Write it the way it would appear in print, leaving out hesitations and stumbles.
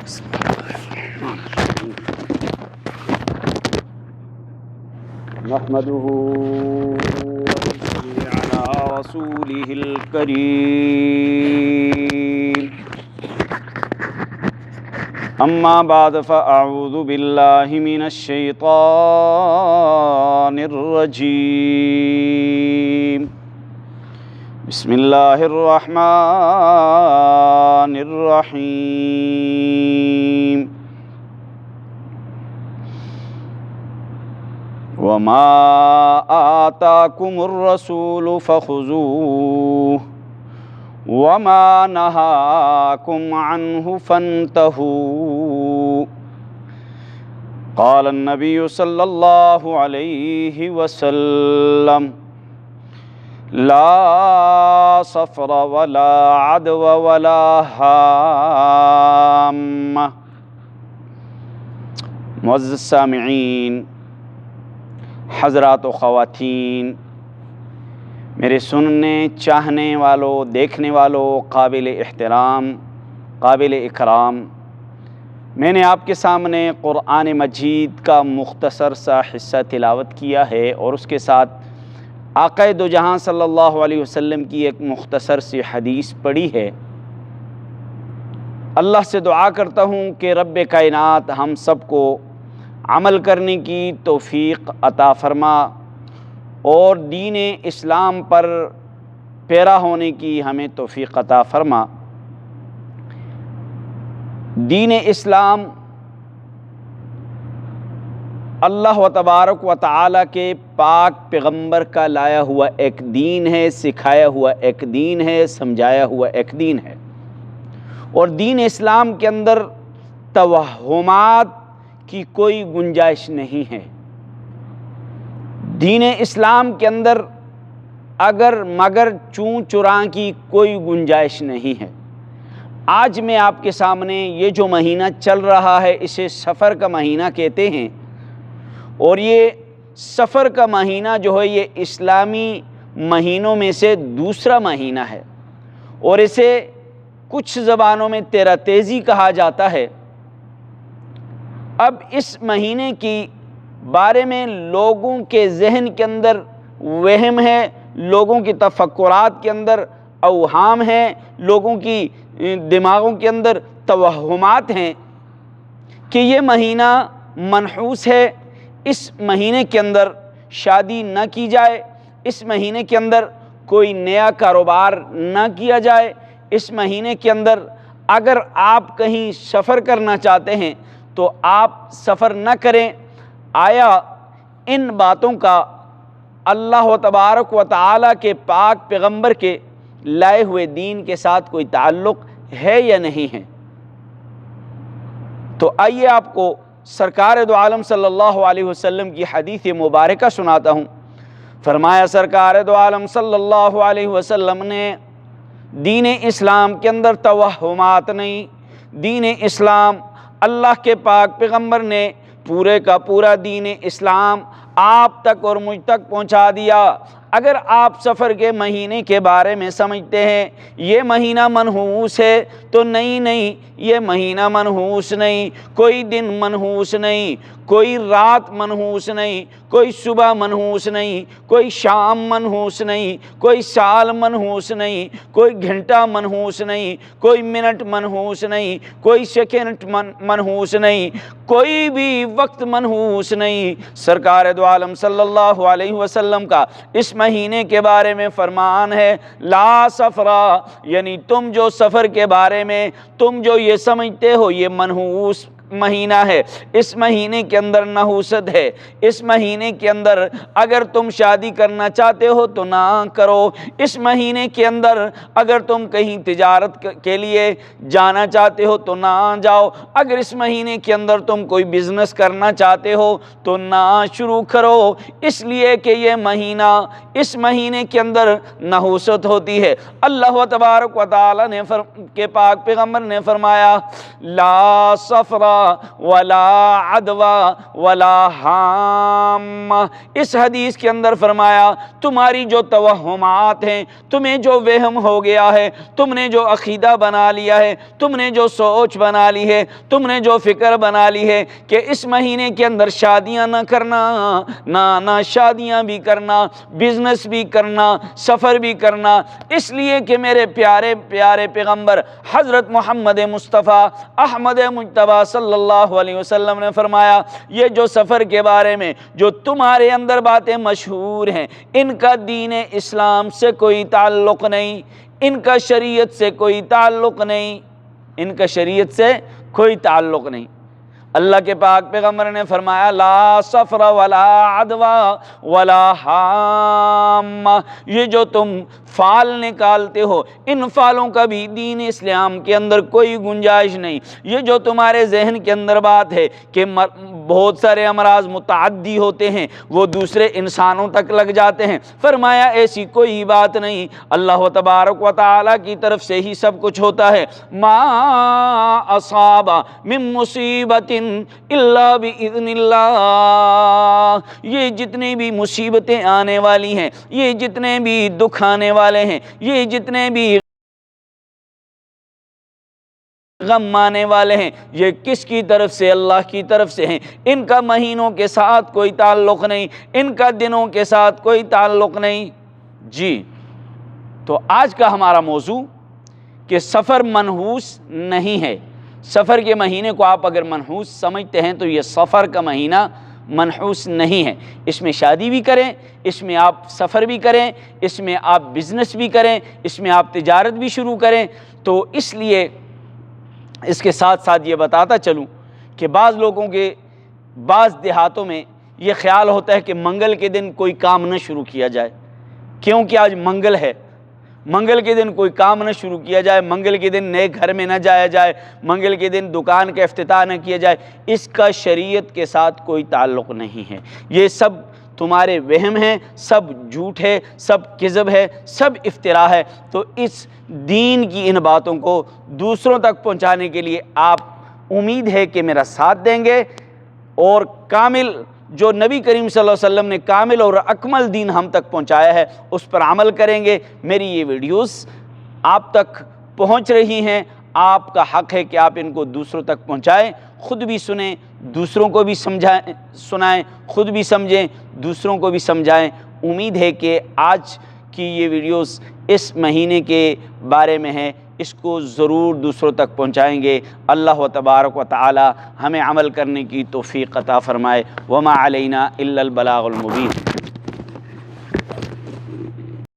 نحمده ونصلي على رسوله الكريم أما بعد فأعوذ بالله من الشيطان الرجيم بسم الله الرحمن الرحيم وما آتاكم الرسول فخذوه وما نهاكم عنه فانتهوا قال النبي صلى الله عليه وسلم لا صفر ولا عدو ولا هامة۔ معزز سامعین، حضرات و خواتین، میرے سننے چاہنے والوں، دیکھنے والوں، قابل احترام، قابل اکرام، میں نے آپ کے سامنے قرآن مجید کا مختصر سا حصہ تلاوت کیا ہے اور اس کے ساتھ آقا دو جہاں صلی اللہ علیہ وسلم کی ایک مختصر سی حدیث پڑھی ہے۔ اللہ سے دعا کرتا ہوں کہ رب کائنات ہم سب کو عمل کرنے کی توفیق عطا فرما اور دین اسلام پر پیرا ہونے کی ہمیں توفیق عطا فرما۔ دین اسلام اللہ و تبارک و تعالی کے پاک پیغمبر کا لایا ہوا ایک دین ہے، سکھایا ہوا ایک دین ہے، سمجھایا ہوا ایک دین ہے، اور دین اسلام کے اندر توہمات کی کوئی گنجائش نہیں ہے۔ دین اسلام کے اندر اگر مگر چوں چراں کی کوئی گنجائش نہیں ہے۔ آج میں آپ کے سامنے یہ جو مہینہ چل رہا ہے اسے سفر کا مہینہ کہتے ہیں، اور یہ سفر کا مہینہ جو ہے یہ اسلامی مہینوں میں سے دوسرا مہینہ ہے، اور اسے کچھ زبانوں میں تیرا تیزی کہا جاتا ہے۔ اب اس مہینے کی بارے میں لوگوں کے ذہن کے اندر وہم ہے، لوگوں کی تفکرات کے اندر اوہام ہیں، لوگوں کی دماغوں کے اندر توہمات ہیں کہ یہ مہینہ منحوس ہے، اس مہینے کے اندر شادی نہ کی جائے، اس مہینے کے اندر کوئی نیا کاروبار نہ کیا جائے، اس مہینے کے اندر اگر آپ کہیں سفر کرنا چاہتے ہیں تو آپ سفر نہ کریں۔ آیا ان باتوں کا اللہ و تبارک و تعالی کے پاک پیغمبر کے لائے ہوئے دین کے ساتھ کوئی تعلق ہے یا نہیں ہے؟ تو آئیے آپ کو سرکار دو عالم صلی اللہ علیہ وسلم کی حدیث مبارکہ سناتا ہوں۔ فرمایا سرکار دو عالم صلی اللہ علیہ وسلم نے دین اسلام کے اندر توہمات نہیں، دین اسلام اللہ کے پاک پیغمبر نے پورے کا پورا دین اسلام آپ تک اور مجھ تک پہنچا دیا۔ اگر آپ سفر کے مہینے کے بارے میں سمجھتے ہیں یہ مہینہ منحوس ہے تو نہیں، یہ مہینہ منحوس نہیں، کوئی دن منحوس نہیں، کوئی رات منحوس نہیں، کوئی صبح منحوس نہیں، کوئی شام منحوس نہیں، کوئی سال منحوس نہیں، کوئی گھنٹہ منحوس نہیں، کوئی منٹ منحوس نہیں، کوئی سیکنڈ منحوس نہیں، کوئی بھی وقت منحوس نہیں۔ سرکار دو عالم صلی اللہ علیہ وسلم کا اس مہینے کے بارے میں فرمان ہے لا سفرا، یعنی تم جو سفر کے بارے میں تم جو یہ سمجھتے ہو یہ منحوس مہینہ ہے، اس مہینے کے اندر نحوست ہے، اس مہینے کے اندر اگر تم شادی کرنا چاہتے ہو تو نہ کرو، اس مہینے کے اندر اگر تم کہیں تجارت کے لیے جانا چاہتے ہو تو نہ جاؤ، اگر اس مہینے کے اندر تم کوئی بزنس کرنا چاہتے ہو تو نہ شروع کرو، اس لیے کہ یہ مہینہ اس مہینے کے اندر نحوست ہوتی ہے۔ اللہ تبارک و تعالی نے کے پاک پیغمبر نے فرمایا لا سفرا، ولا عدوا ولا حام۔ اس حدیث کے اندر فرمایا تمہاری جو توہمات ہیں، تمہیں جو وہم ہو گیا ہے، تم نے جو عقیدہ بنا لیا ہے، تم نے جو سوچ بنا لی ہے، تم نے جو فکر بنا لی ہے کہ اس مہینے کے اندر شادیاں نہ کرنا، نہ شادیاں بھی کرنا، بزنس بھی کرنا، سفر بھی کرنا، اس لیے کہ میرے پیارے پیارے پیغمبر حضرت محمد مصطفیٰ احمد مجتبیٰ صلی اللہ علیہ وسلم نے فرمایا یہ جو سفر کے بارے میں جو تمہارے اندر باتیں مشہور ہیں، ان کا دین اسلام سے کوئی تعلق نہیں، ان کا شریعت سے کوئی تعلق نہیں، ان کا شریعت سے کوئی تعلق نہیں۔ اللہ کے پاک پیغمبر نے فرمایا لا سفر ولا عدوا ولا حام، یہ جو تم فال نکالتے ہو ان فالوں کا بھی دین اسلام کے اندر کوئی گنجائش نہیں۔ یہ جو تمہارے ذہن کے اندر بات ہے کہ بہت سارے امراض متعدی ہوتے ہیں، وہ دوسرے انسانوں تک لگ جاتے ہیں، فرمایا ایسی کوئی بات نہیں، اللہ تبارک و تعالی کی طرف سے ہی سب کچھ ہوتا ہے۔ ما اصاب من مصیبت الا باذن اللہ، یہ جتنی بھی مصیبتیں آنے والی ہیں، یہ جتنے بھی دکھ آنے والے ہیں، یہ جتنے بھی غم آنے والے ہیں، یہ کس کی طرف سے؟ اللہ کی طرف سے ہیں۔ ان کا مہینوں کے ساتھ کوئی تعلق نہیں، ان کا دنوں کے ساتھ کوئی تعلق نہیں۔ جی تو آج کا ہمارا موضوع کہ سفر منحوس نہیں ہے۔ سفر کے مہینے کو آپ اگر منحوس سمجھتے ہیں تو یہ سفر کا مہینہ منحوس نہیں ہے۔ اس میں شادی بھی کریں، اس میں آپ سفر بھی کریں، اس میں آپ بزنس بھی کریں، اس میں آپ تجارت بھی شروع کریں۔ تو اس لیے اس کے ساتھ ساتھ یہ بتاتا چلوں کہ بعض لوگوں کے بعض دیہاتوں میں یہ خیال ہوتا ہے کہ منگل کے دن کوئی کام نہ شروع کیا جائے، کیونکہ آج منگل ہے، منگل کے دن کوئی کام نہ شروع کیا جائے، منگل کے دن نئے گھر میں نہ جایا جائے، منگل کے دن دکان کا افتتاح نہ کیا جائے۔ اس کا شریعت کے ساتھ کوئی تعلق نہیں ہے، یہ سب تمہارے وہم ہیں، سب جھوٹ ہے، سب کذب ہے، سب افتراء ہے۔ تو اس دین کی ان باتوں کو دوسروں تک پہنچانے کے لیے آپ امید ہے کہ میرا ساتھ دیں گے اور کامل جو نبی کریم صلی اللہ علیہ وسلم نے کامل اور اکمل دین ہم تک پہنچایا ہے اس پر عمل کریں گے۔ میری یہ ویڈیوز آپ تک پہنچ رہی ہیں، آپ کا حق ہے کہ آپ ان کو دوسروں تک پہنچائیں، خود بھی سنیں، دوسروں کو بھی سنائیں، خود بھی سمجھیں، دوسروں کو بھی سمجھائیں۔ امید ہے کہ آج کی یہ ویڈیوز اس مہینے کے بارے میں ہے، اس کو ضرور دوسروں تک پہنچائیں گے۔ اللہ تبارک و تعالی ہمیں عمل کرنے کی توفیق عطا فرمائے۔ وما علینا الا البلاغ المبین۔